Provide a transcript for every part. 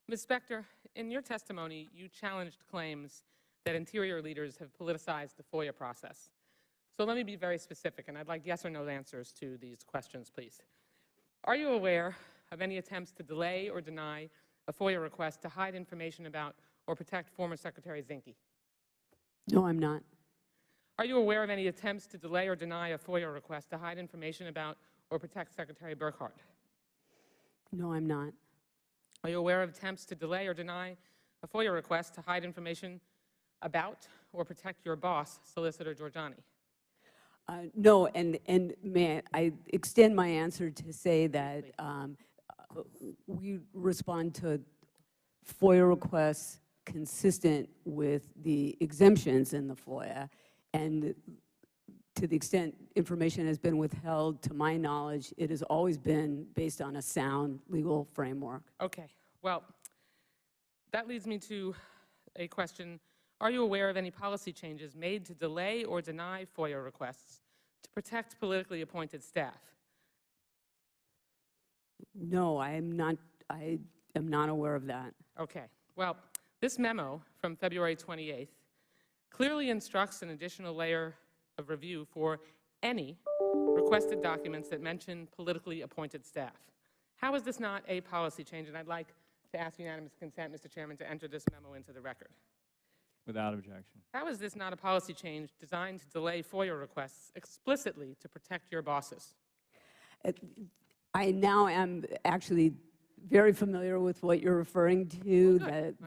Ms. Spector, in your testimony, you challenged claims that Interior leaders have politicized the FOIA process. So let me be very specific, and I'd like yes or no answers to these questions, please. Are you aware of any attempts to delay or deny a FOIA request to hide information about or protect former Secretary Zinke? No, I'm not. Are you aware of any attempts to delay or deny a FOIA request to hide information about or protect Secretary Burkhart? No, I'm not. Are you aware of attempts to delay or deny a FOIA request to hide information about or protect your boss, Solicitor Giorgiani? No, and may I extend my answer to say that we respond to FOIA requests consistent with the exemptions in the FOIA, and to the extent information has been withheld, to my knowledge, it has always been based on a sound legal framework. Okay. Well, that leads me to a question. Are you aware of any policy changes made to delay or deny FOIA requests to protect politically appointed staff? No, I am not aware of that. Okay. Well, this memo from February 28th clearly instructs an additional layer of review for any requested documents that mention politically appointed staff. How is this not a policy change? And I'd like to ask unanimous consent, Mr. Chairman, to enter this memo into the record. Without objection. How is this not a policy change designed to delay FOIA requests explicitly to protect your bosses? I now am actually very familiar with what you're referring to.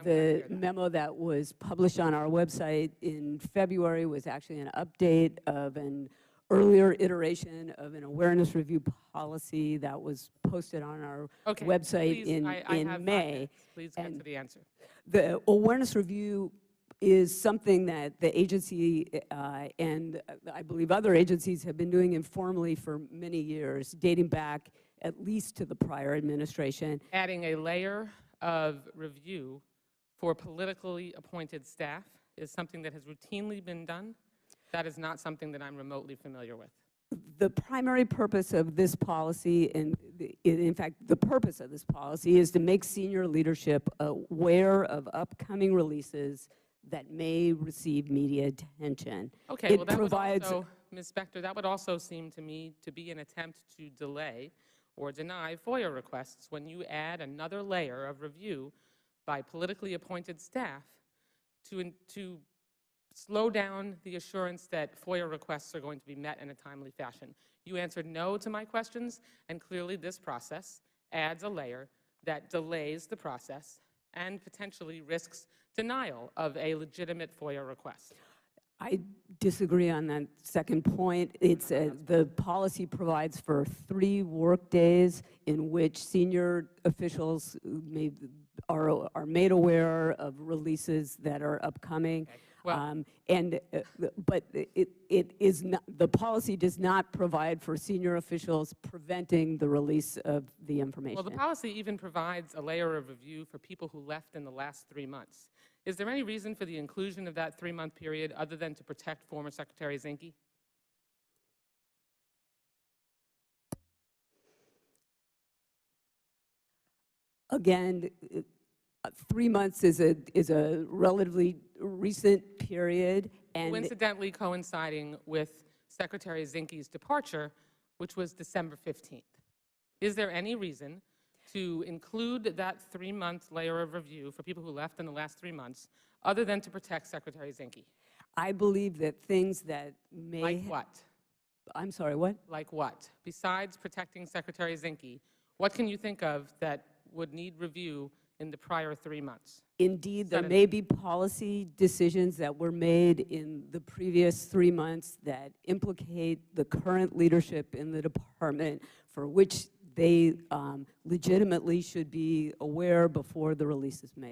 The memo that was published on our website in February was actually an update of an earlier iteration of an awareness review policy that was posted on our website in May. Please get to the answer. The awareness review is something that the agency and I believe other agencies have been doing informally for many years, dating back at least to the prior administration. Adding a layer of review for politically appointed staff is something that has routinely been done. That is not something that I'm remotely familiar with. The primary purpose of this policy, and in fact, the purpose of this policy is to make senior leadership aware of upcoming releases that may receive media attention. Okay, well, that would also, Ms. Spector, that would also seem to me to be an attempt to delay or deny FOIA requests when you add another layer of review by politically appointed staff to slow down the assurance that FOIA requests are going to be met in a timely fashion. You answered no to my questions, and clearly this process adds a layer that delays the process and potentially risks denial of a legitimate FOIA request. I disagree on that second point. The policy provides for 3 work days in which senior officials are made aware of releases that are upcoming. Okay. Well, but it is not, the policy does not provide for senior officials preventing the release of the information. well, the policy even provides a layer of review for people who left in the last 3 months. Is there any reason for the inclusion of that 3-month period other than to protect former Secretary Zinke? Again, 3 months is a relatively recent period, and Coincidentally coinciding with Secretary Zinke's departure, which was December 15th. Is there any reason to include that 3-month layer of review for people who left in the last 3 months other than to protect Secretary Zinke? I believe that things that may— Like what? I'm sorry, what? Like what? Besides protecting Secretary Zinke, what can you think of that would need review in the prior 3 months? Indeed, there may be policy decisions that were made in the previous 3 months that implicate the current leadership in the department for which they legitimately should be aware before the release is made.